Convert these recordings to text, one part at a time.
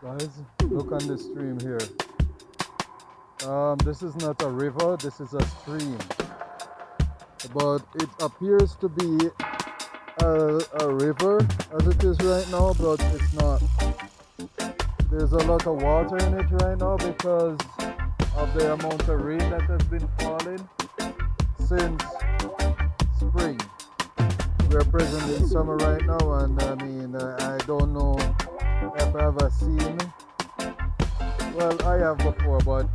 Guys, look on the stream here. This is not a river, this is a stream. But it appears to be a river as it is right now, but it's not. There's a lot of water in it right now because of the amount of rain that has been falling since spring. We're present in summer right now, and I mean, I don't know if I've ever seen. Well, I have before, but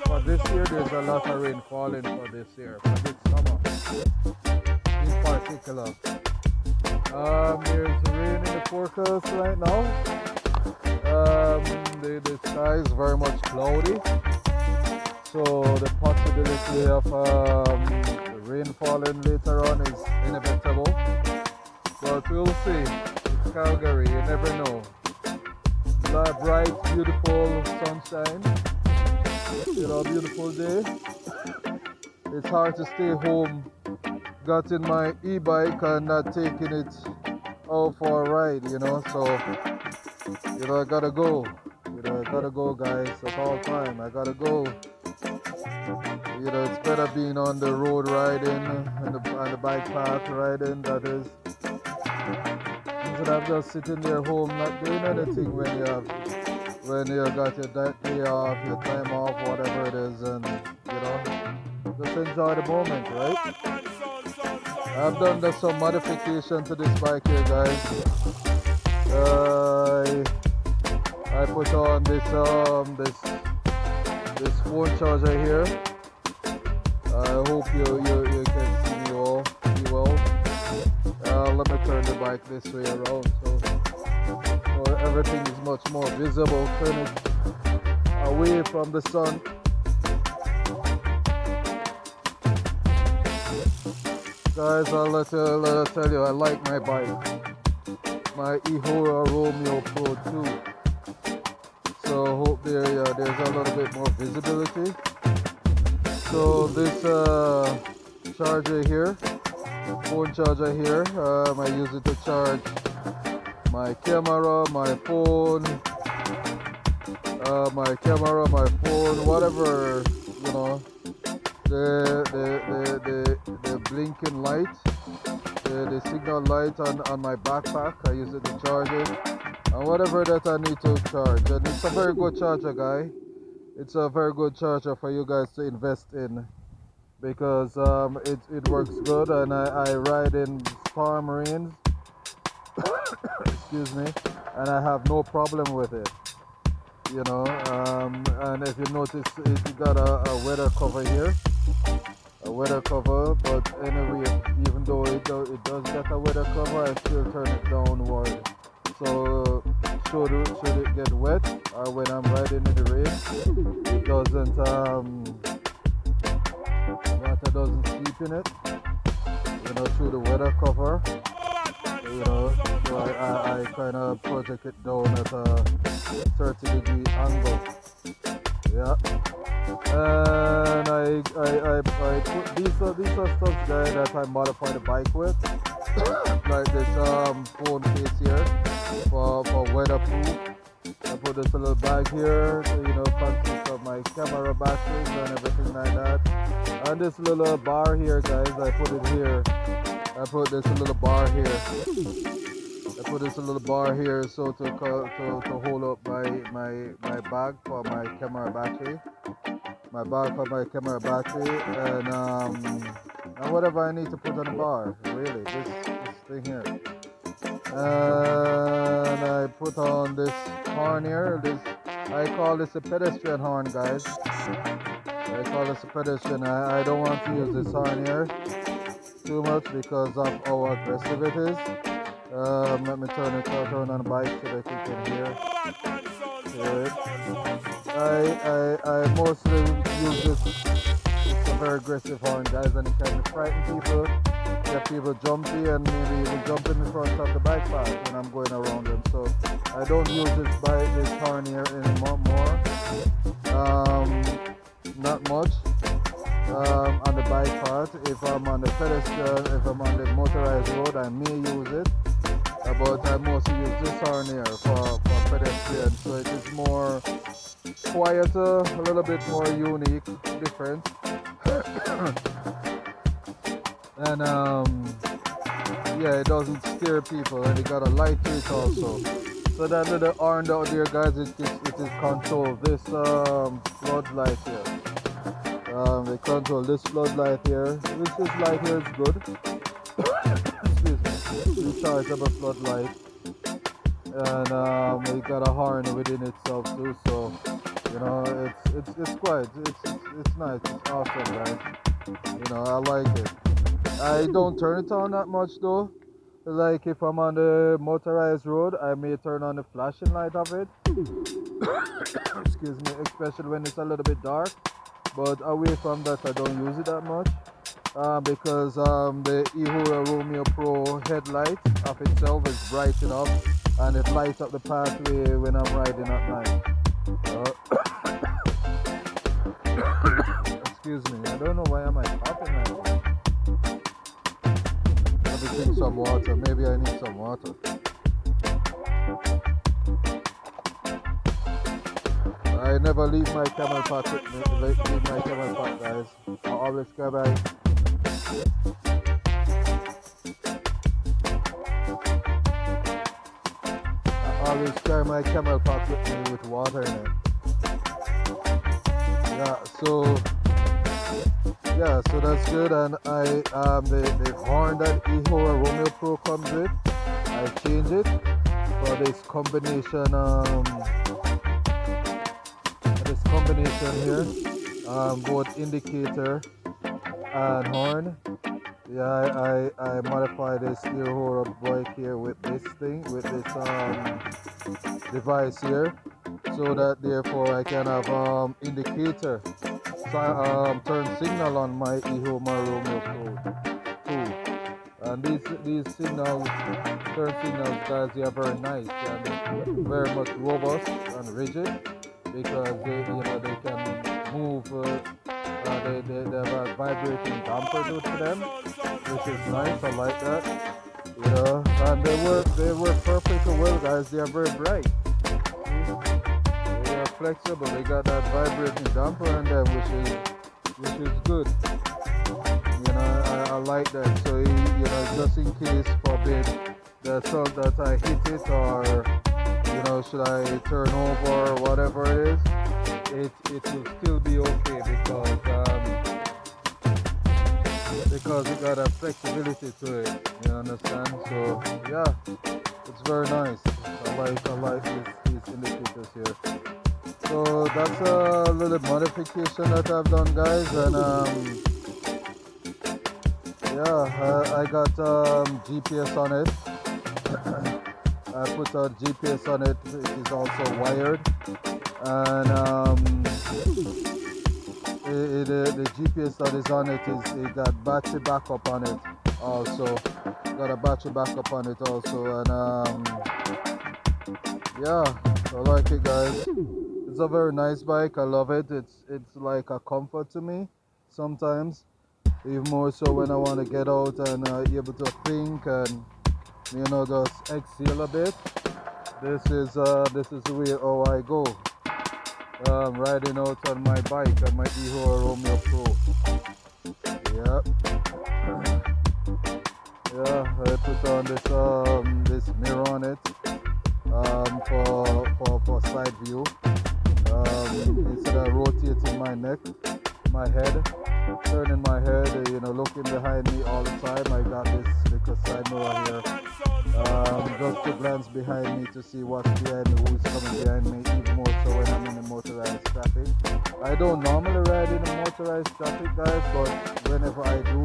for this year, there's a lot of rain falling for this year, for this summer in particular. There's rain in the forecast right now. The sky is very much cloudy, so the possibility of the rain falling later on is inevitable. But we'll see. It's Calgary, you never know. Bright, beautiful sunshine. You know, beautiful day. It's hard to stay home. Got in my e-bike and not taking it out for a ride, you know. So, you know, I gotta go. You know, I gotta go, guys. At all time, I gotta go. You know, it's better being on the road riding and on the bike path riding. That is, instead of just sitting there home not doing anything when you got your day off, your time off, whatever it is, and you know, just enjoy the moment, right? I've done some modification to this bike here, guys. I put on this phone charger here. I hope you can see me well. Let me turn the bike this way around so everything is much more visible. Turn it away from the sun. Guys, I'll tell you, I like my bike. My Eahora Romeo Pro2. So hope there's a little bit more visibility. So this charger here, phone charger here, I use it to charge my camera, my phone, whatever, you know, the blinking light, the signal light on my backpack. I use it to charge it, and whatever that I need to charge. And it's a very good charger, guy. It's a very good charger for you guys to invest in, because it works good, and I ride in storm rains excuse me, and I have no problem with it, you know. And if you notice, it got a weather cover here, a weather cover, but anyway, even though it does get a weather cover, I still turn it downward. So should it get wet, or when I'm riding in the rain, it doesn't water doesn't seep in it, you know, through the weather cover, you know. So I kind of project it down at a 30-degree angle. Yeah. And I put these are stuff, guys, that I modify the bike with. Like this phone case here for weatherproof. I put this little bag here to, you know, consist of my camera batteries and everything like that. And this little bar here, guys, I put it here. I put this little bar here. So to hold up my bag for my camera battery. My bag for my camera battery, and whatever I need to put on the bar, really, this thing here. And I put on this horn here. I call this a pedestrian horn, guys. I call this a pedestrian. I don't want to use this horn here too much because of how aggressive it is. Let me turn on the bike so that you can hear it. I mostly use this. It's a very aggressive horn, guys, and it can frighten people, get people jumpy, and maybe even jump in front of the bike path when I'm going around them. So I don't use this horn here anymore. Not much. On the bike path. If I'm on the pedestrian, if I'm on the motorized road, I may use it. but I mostly use this horn here for pedestrians, so it is more quieter, a little bit more unique, different. And yeah, it doesn't scare people, and it got a light to it also. So that little horn out there, guys, it is control this floodlight here. They control this floodlight here. This light here is good. Excuse me. Rechargeable floodlight, and it got a horn within itself too. So you know, it's quite it's nice. It's awesome, guys. You know, I like it. I don't turn it on that much though. Like if I'm on the motorized road, I may turn on the flashing light of it. Excuse me, especially when it's a little bit dark. But away from that, I don't use it that much because the Eahora Romeo Pro headlight of itself is bright enough, and it lights up the pathway when I'm riding at night. Excuse me, I don't know why am I coughing like that. Let me drink some water. Maybe I need some water. I never leave my camel pack with me. Leave my camel pack, guys. I always carry my camel pack with me with water in it. Yeah, so that's good. And I the horn that Eahora Romeo Pro comes with, I change it for this combination here, both indicator and horn. Yeah, I modify this Eahora bike here with this device here, so that therefore I can have indicator turn signal on my Eahora Romeo Pro 2. And these signals, turn signals, guys, they are very nice and very much robust and rigid, because they can move. They have a vibrating damper to them, which is nice. I like that. And they work perfectly well, guys. They are very bright. They are flexible. They got that vibrating damper on them, which is good. I like that. So just in case forbid that I hit it, or should I turn over or whatever it is, it will still be okay, because it got a flexibility to it. You understand? So yeah, it's very nice. I like these indicators here. So that's a little modification that I've done, guys, and I got GPS on it. I put a GPS on it. It is also wired, and the GPS that is on it it got battery backup on it. Also got a battery backup on it also, and yeah, I like it, guys. It's a very nice bike. I love it. It's like a comfort to me sometimes, even more so when I want to get out and able to think and just exhale a bit. This is the way how I go. Riding out on my bike, on my Eahora Romeo Pro. Yeah. Yeah, I put on this mirror on it for side view. Instead of rotating my head, turning my head, looking behind me all the time, I got this little side mirror here. Just to glance behind me to see what's behind me, who's coming behind me, even more so when I'm in the motorized traffic. I don't normally ride in the motorized traffic, guys, but whenever I do,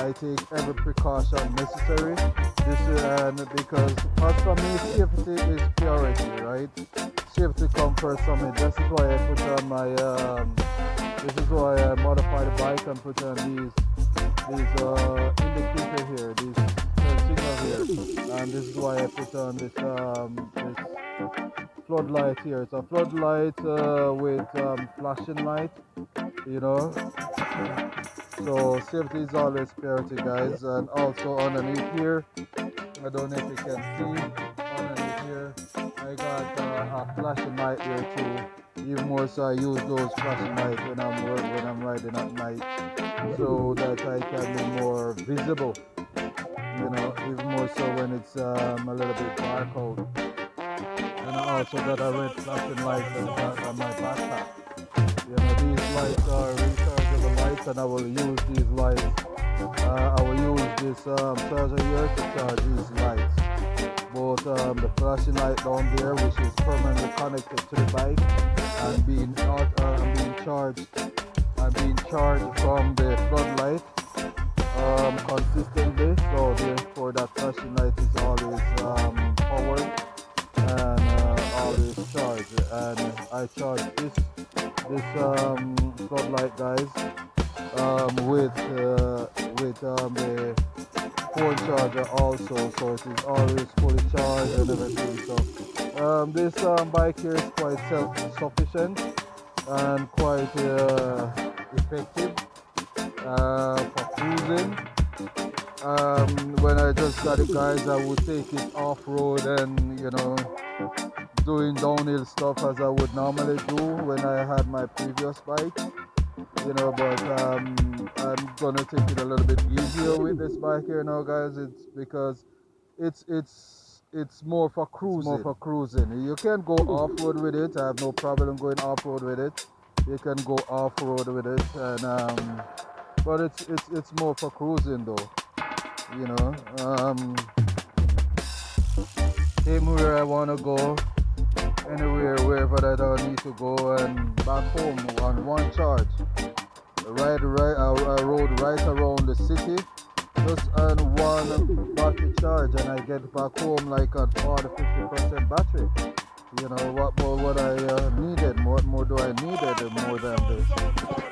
I take every precaution necessary. Because for me, safety is priority, right? Safety comes first for me. This is why I put on my this is why I modify the bike and put on these indicator here, these signal here, and this is why I put on this floodlight here. It's a floodlight with flashing light, So safety is always priority, guys. And also underneath here, I don't know if you can see underneath here. I got a flashing light here too. Even more so, I use those flashing lights when I'm riding at night, so that I can be more visible. You know, even more so when it's a little bit dark out. And I also got a red flashing light on my backpack. You know, these lights are rechargeable lights, and I will use these lights. I will use this charger here to charge these lights. Both the flashing light down there, which is permanently connected to the bike, and being charged. I'm being charged from the floodlight consistently. So therefore, that flashing light is always powered and always charged. And I charge this floodlight, guys, with the phone charger also, so it is always fully charged and everything. So this bike here is quite self-sufficient and quite effective for cruising. When I just got it, guys, I would take it off-road and, you know, doing downhill stuff as I would normally do when I had my previous bike. You know, but I'm gonna take it a little bit easier with this bike here now, guys. It's because it's more for cruising. You can go off-road with it. I have no problem going off-road with it. You can go off-road with it, and but it's more for cruising though. You know, anywhere I wanna go, anywhere, wherever that I need to go, and back home on one charge. I rode right around the city just on one battery charge, and I get back home like at 40-50% battery. You know, what more what I needed? What more do I needed more than this?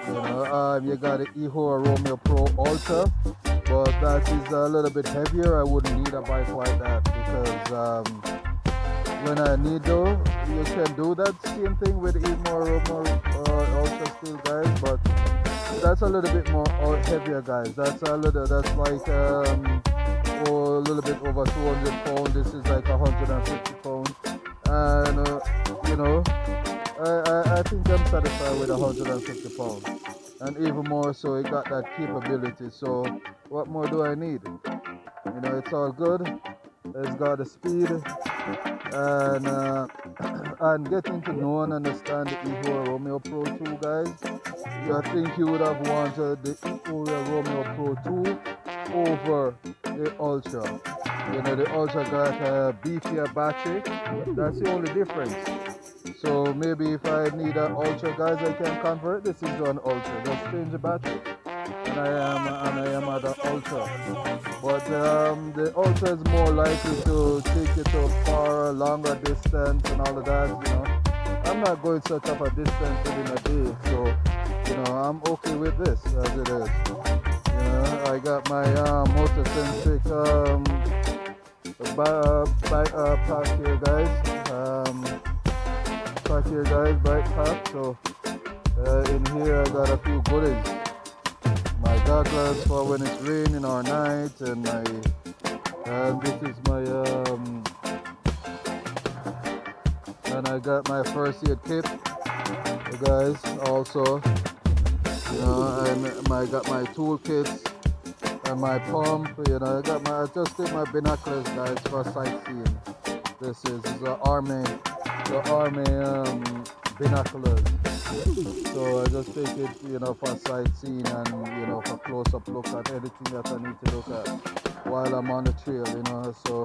You know, you got the Eahora Romeo Pro Ultra, but that is a little bit heavier. I wouldn't need a bike like that because when I need though, you can do that same thing with Eahora Romeo Ultra still, guys, but that's a little bit more heavier, guys. That's like a little bit over 200 pounds. This is like 150 pounds, and you know, I think I'm satisfied with 150 pounds, and even more so, it got that capability. So what more do I need? You know, it's all good. It's got the speed, and and getting to know and understand the Eahora Romeo Pro 2, guys. I think you would have wanted the Eahora Romeo Pro 2 over the Ultra. You know, the Ultra got a beefier battery. That's the only difference. So maybe if I need an Ultra, guys, I can convert this into an Ultra. Just change the battery. And I am at the Ultra. But the Ultra is more likely to take you to a far longer distance and all of that, you know. I'm not going such of a distance within a day, so you know, I'm okay with this as it is. You know, I got my motor-centric pack here, guys. Bike pack. So in here I got a few goodies. My goggles for when it's raining or night, and this is my and I got my first aid kit, guys. Also, you know, I got my toolkits and my pump. You know, I just take my binoculars, guys, for sightseeing. This is the army binoculars. So I just take it, you know, for sightseeing and, you know, for close-up look at anything that I need to look at while I'm on the trail, you know. So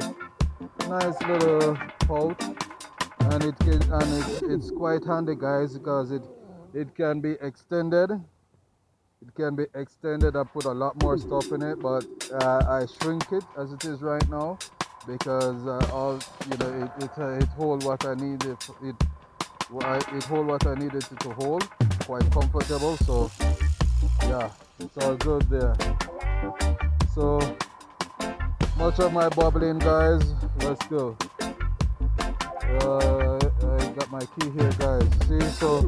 nice little pouch, and it's quite handy, guys, because it can be extended. It can be extended. I put a lot more stuff in it, but I shrink it as it is right now because it holds what I need. It hold what I needed it to hold. Quite comfortable. So yeah, it's all good there. So much of my bubbling, guys. Let's go. I got my key here, guys. See, so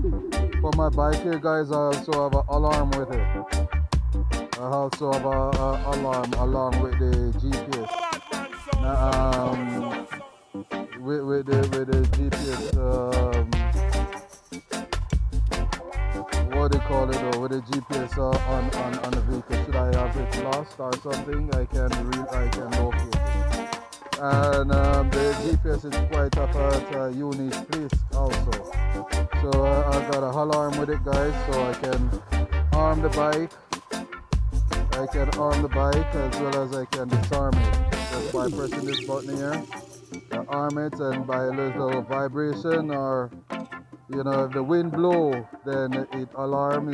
for my bike here, guys, I also have an alarm with it. I also have an alarm along with the GPS um, with the GPS, what do you call it, or with the GPS on the vehicle. Should I have it lost or something, I can locate it. And the GPS is quite a unique place also. So I got a alarm with it, guys, so I can arm the bike. I can arm the bike as well as I can disarm it just by pressing this button here. I arm it, and by a little vibration, or you know, if the wind blow, then the alarm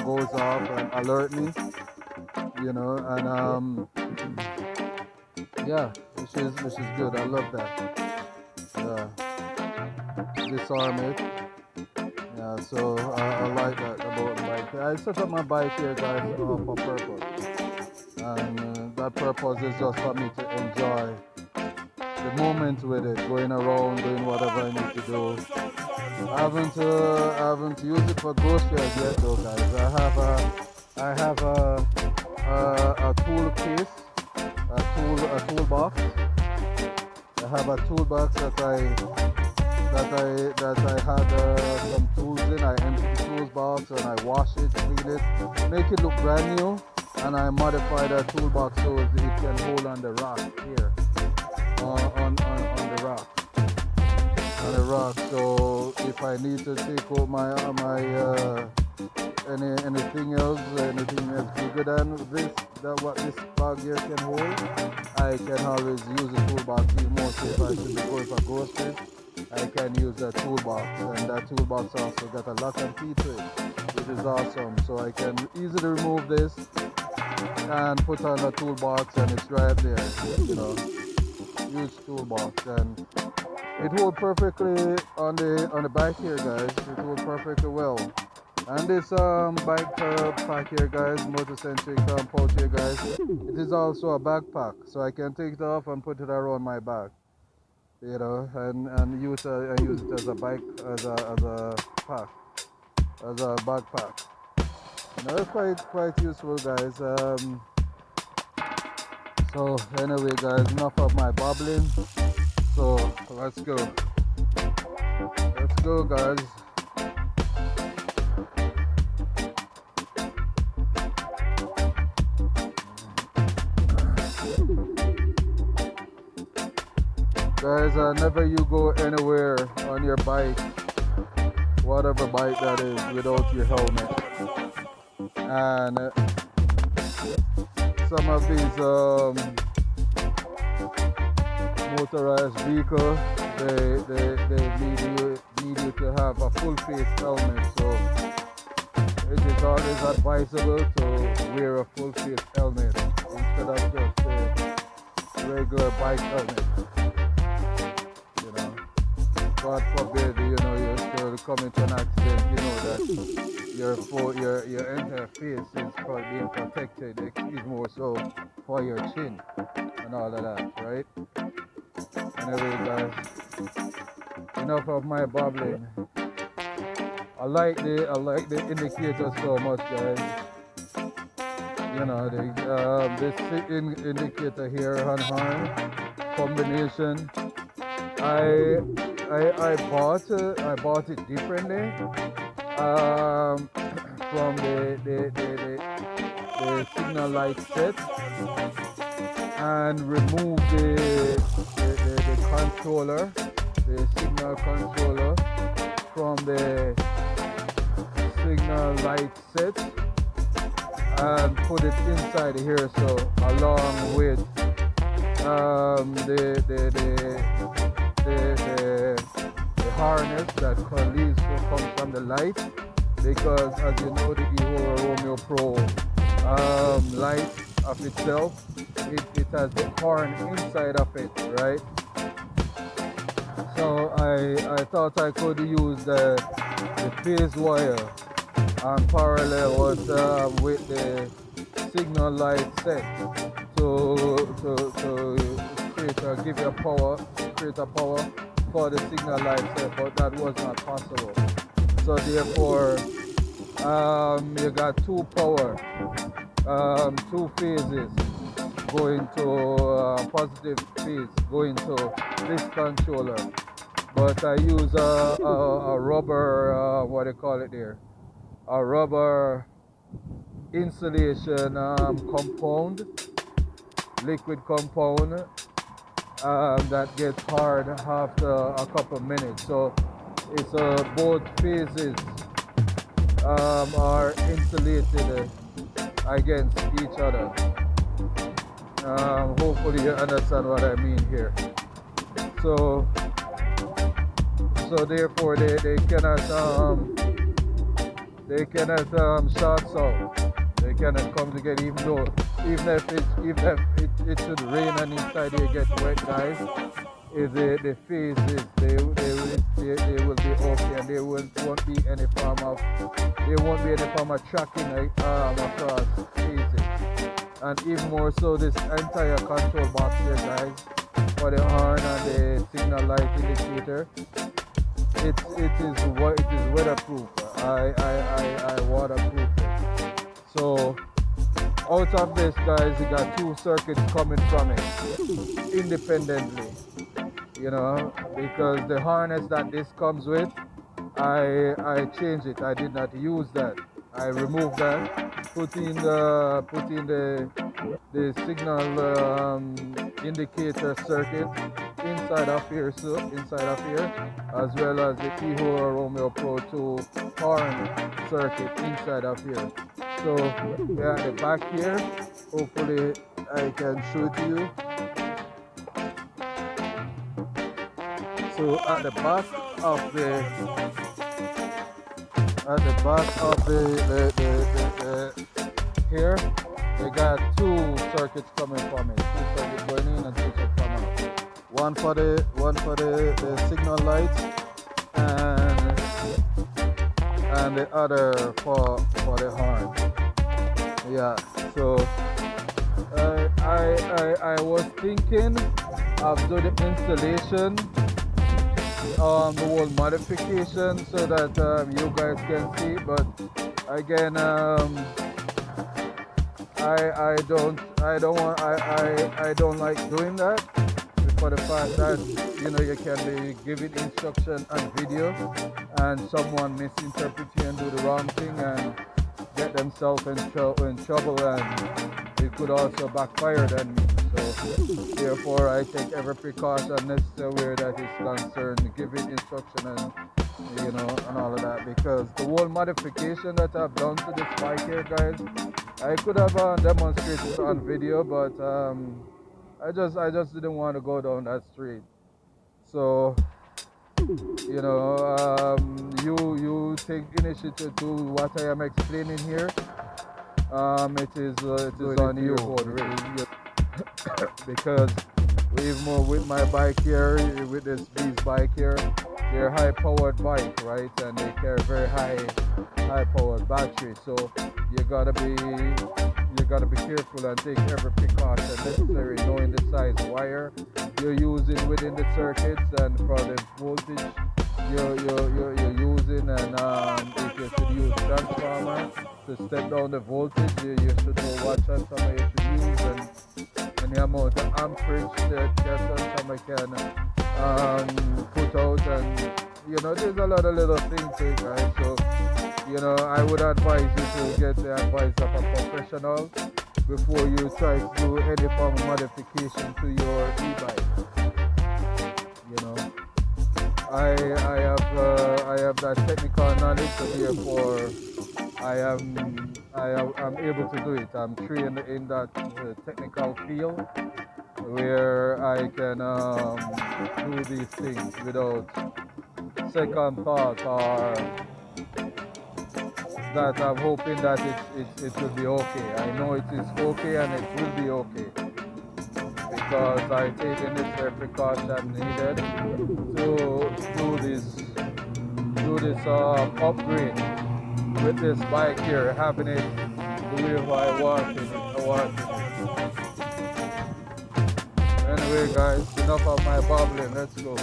goes off and alert me. You know, and yeah, which is good. I love that. Yeah, disarm it. Yeah, so I like that about the bike. I set up my bike here, guys, for purpose, and that purpose is just for me to enjoy the moment with it, going around, doing whatever I need to do. I haven't used it for groceries yet, though, guys. I have a tool case, a toolbox. I have a toolbox that I had some tools in. I empty the toolbox and I wash it, clean it, make it look brand new, and I modify that toolbox so it can hold on the rock here, on the rock. On the rock. So if I need to take out anything else bigger than what this bag here can hold, I can always use the toolbox. Even more so if I should be going for groceries, I can use the toolbox, and that toolbox also got a lock and key to it, which is awesome. So I can easily remove this and put on the toolbox, and it's right there. You know, huge toolbox, and it holds perfectly on the bike here, guys. It holds perfectly well. And this bike pack here, guys, motor-centric pouch here, guys, it is also a backpack, so I can take it off and put it around my back, you know, and use it as a pack, as a backpack. You know, it's quite useful, guys. So anyway, guys, enough of my babbling. So let's go, guys. Guys, never you go anywhere on your bike, whatever bike that is, without your helmet. And some of these motorized vehicles, they need you to have a full face helmet. So it is always advisable to wear a full face helmet instead of just a regular bike helmet. God forbid, you know, you're still coming to an accident, you know that your entire face is being protected, even more so for your chin and all of that, right? Anyway, guys, enough of my babbling. I like the indicator so much, guys. You know, this indicator here on horn combination. I bought it differently from the signal light set, and remove the controller, the signal controller from the signal light set, and put it inside here. So along with the harness that comes from the light, because as you know, the Eahora Romeo Pro light of itself, it has the horn inside of it, right? So I thought I could use the phase wire on parallel with the signal light set to give you create a power for the signal light set, but that was not possible. So therefore, you got two phases. going to positive phase going to this controller. But I use a rubber, what do you call it there? A rubber insulation compound, liquid compound that gets hard after a couple of minutes. So it's both phases are insulated against each other. Hopefully you understand what I mean here. So therefore they cannot short out. They cannot come together, even if it should rain and inside they get wet, guys. If the phases they will be okay, and there won't be any form of tracking across phases. And even more so, this entire control box here, guys, for the horn and the signal light indicator, it is weatherproof. I waterproof it. So out of this, guys, you got two circuits coming from it independently. You know, because the harness that this comes with, I changed it. I did not use that. I removed that, put in the signal indicator circuit inside of here, as well as the Eahora Romeo Pro2 horn circuit inside of here. So we're at the back here. Hopefully I can show it to you. So at the back of the here, we got two circuits coming from it. Two circuits going in and two circuits coming out. One for the signal light, and the other for the horn. Yeah. So I was thinking of doing the installation, the whole modification, so that you guys can see. But again, I don't like doing that, for the fact that you can be giving instruction on video and someone misinterpret you and do the wrong thing and get themselves in trouble, and it could also backfire on me. So therefore I take every precaution necessary where that is concerned, giving instruction and and all of that, because the whole modification that I've done to this bike here, guys, I could have demonstrated on video, but I just didn't want to go down that street. So you take initiative to what I am explaining here. It is on you, because even more with my bike here, with this beast bike here, they're high-powered bike, right? And they carry very high-powered battery. So you gotta be careful and take every precaution necessary, knowing the size wire you're using within the circuits and for the voltage you're using, and if you should use transformer to step down the voltage, you should know what transformer you should use, and the amount of amperage that transformer can put out, and there's a lot of little things here, guys. So I would advise you to get the advice of a professional before you try to do any form of modification to your e-bike. I have that technical knowledge, so therefore I'm able to do it. I'm trained in that technical field where I can do these things without second thought, or that I'm hoping that it will be okay. I know it is okay, and it will be okay, because I take the necessary precaution needed to do this upgrade with this bike here, having it the way I want it. Anyway, guys, enough of my babbling. Let's go.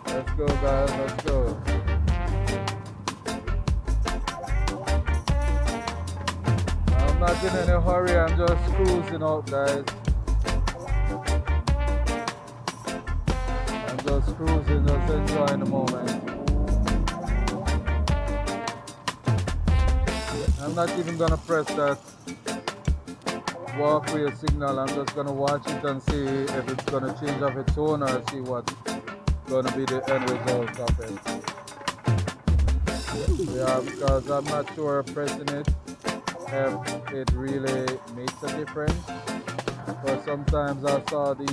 Let's go, guys. Let's go. I'm not in any hurry, I'm just cruising out, guys. I'm just cruising, just enjoying the moment. I'm not even gonna press that walkway signal. I'm just gonna watch it and see if it's gonna change of its own or see what's gonna be the end result of it. Yeah, because I'm not sure pressing it if it really makes a difference. But sometimes I saw these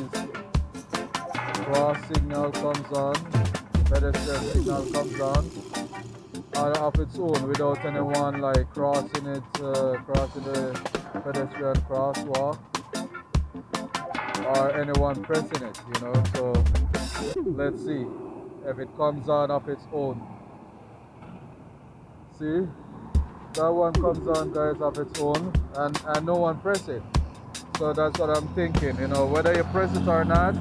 cross signal comes on, pedestrian signal comes on of its own without anyone like crossing it, crossing the pedestrian crosswalk or anyone pressing it, you know. So let's see if it comes on of its own. See, that one comes on, guys, of its own, and no one press it. So that's what I'm thinking, you know, whether you press it or not,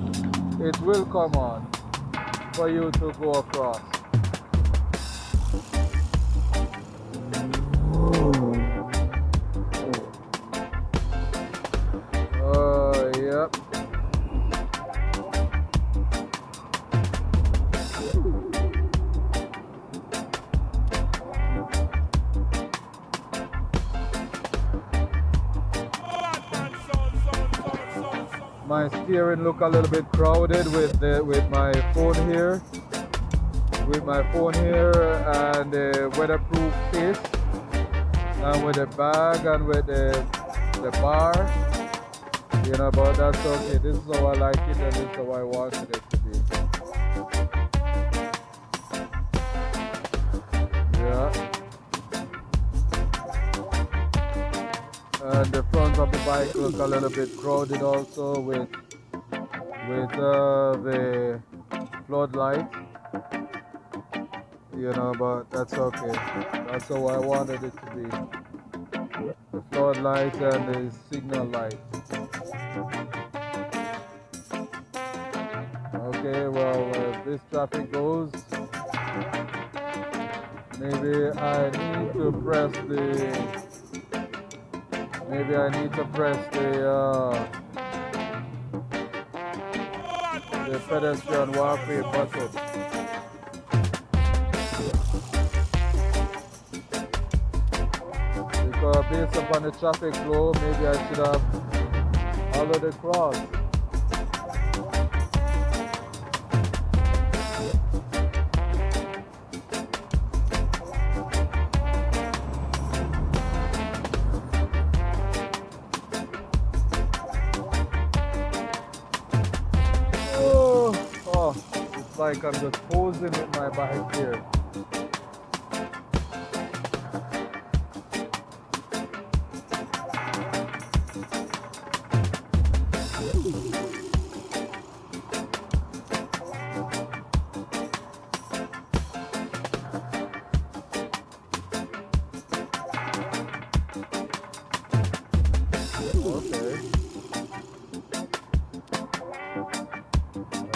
it will come on for you to go across. Yep. My steering look a little bit crowded with my phone here. With my phone here and the weatherproof case, and with the bag and with the bar, you know, but that's okay. This is how I like it and this is how I wanted it to be. Yeah. And the front of the bike look a little bit crowded also with the floodlight. You know, but that's okay. That's how I wanted it to be. The floodlight and the signal light. Okay, well, if this traffic goes, maybe I need to press the pedestrian walkway button. Because based upon the traffic flow, maybe I should have followed the cross. Oh, it's like I'm just posing with my bike here.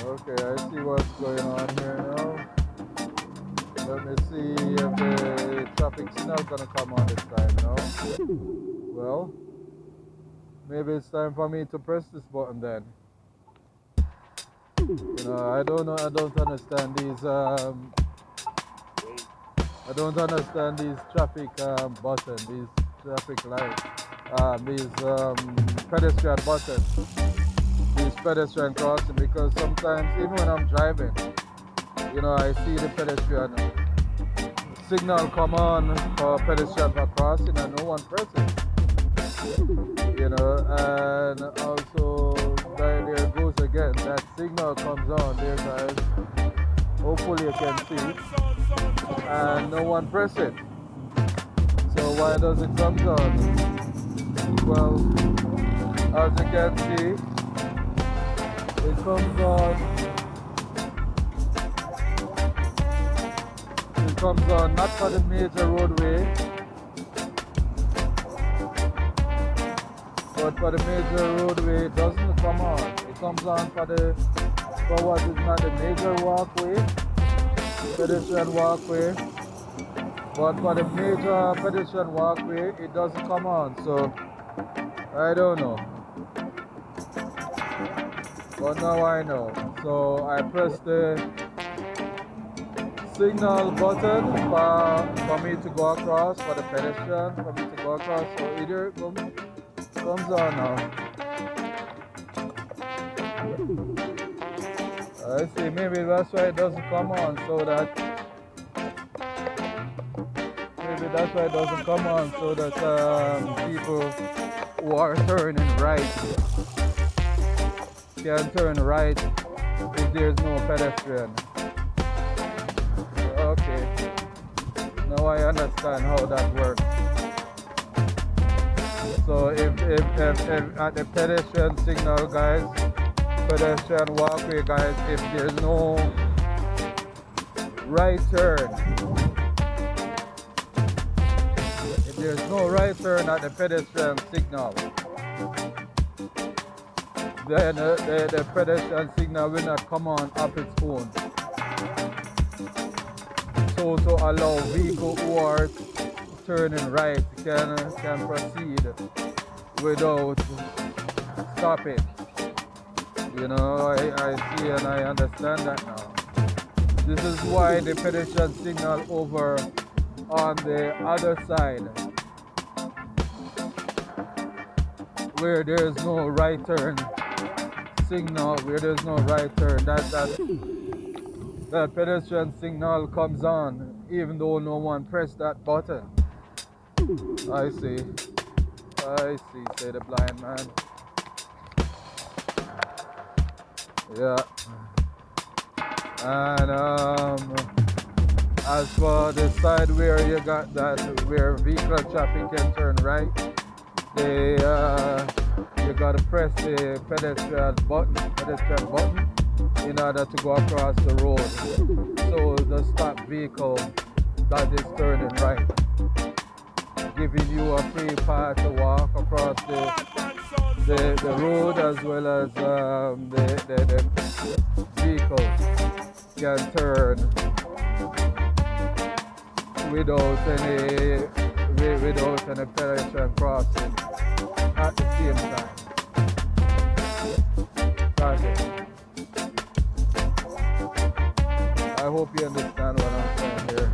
Okay, I see what's going on here now. Let me see if the traffic signal gonna come on this time now. Well, maybe it's time for me to press this button then. You know, I don't understand these traffic buttons, these traffic lights, these pedestrian buttons. These pedestrian crossing, because sometimes even when I'm driving, you know, I see the pedestrian signal come on for pedestrian crossing and no one presses. You know, and also there goes again, that signal comes on there, guys. Hopefully you can see, and no one press it. So why does it come on? Well, as you can see, it comes on not for the major roadway, but for the major roadway it doesn't come on. It comes on for what is not the major walkway, pedestrian walkway, But for the major pedestrian walkway, it doesn't come on. So I don't know. But now I know. So I press the signal button for me to go across, for the pedestrian, for me to go across. So either it comes on now. I see, maybe that's why it doesn't come on, so that maybe that's why it doesn't come on, so that people who are turning right can turn right if there's no pedestrian. Okay, now I understand how that works. So if at the pedestrian signal, guys, pedestrian walkway, guys, if there's no right turn, if there's no right turn at the pedestrian signal, then the pedestrian signal will not come on up its own. So to allow vehicles who are turning right can proceed without stopping. You know, I see and I understand that now. This is why the pedestrian signal over on the other side, where there is no right turn signal, where there's no right turn, that pedestrian signal comes on even though no one pressed that button. I see, say the blind man. Yeah. And as for the side where you got that, where vehicle traffic can turn right, you gotta press the pedestrian button in order to go across the road. So the stop vehicle that is turning right, giving you a free path to walk across the road, as well as the vehicle can turn without any pedestrian crossing at the same time. Okay. I hope you understand what I'm saying here.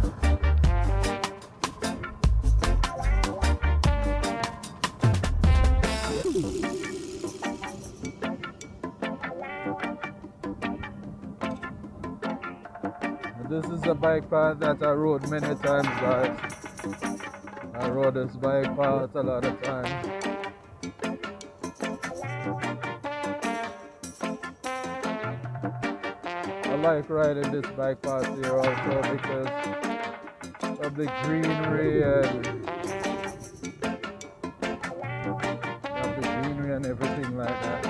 This is a bike path that I rode many times, guys. I rode this bike path a lot of times. I like riding this bike path here also because of the greenery and everything like that.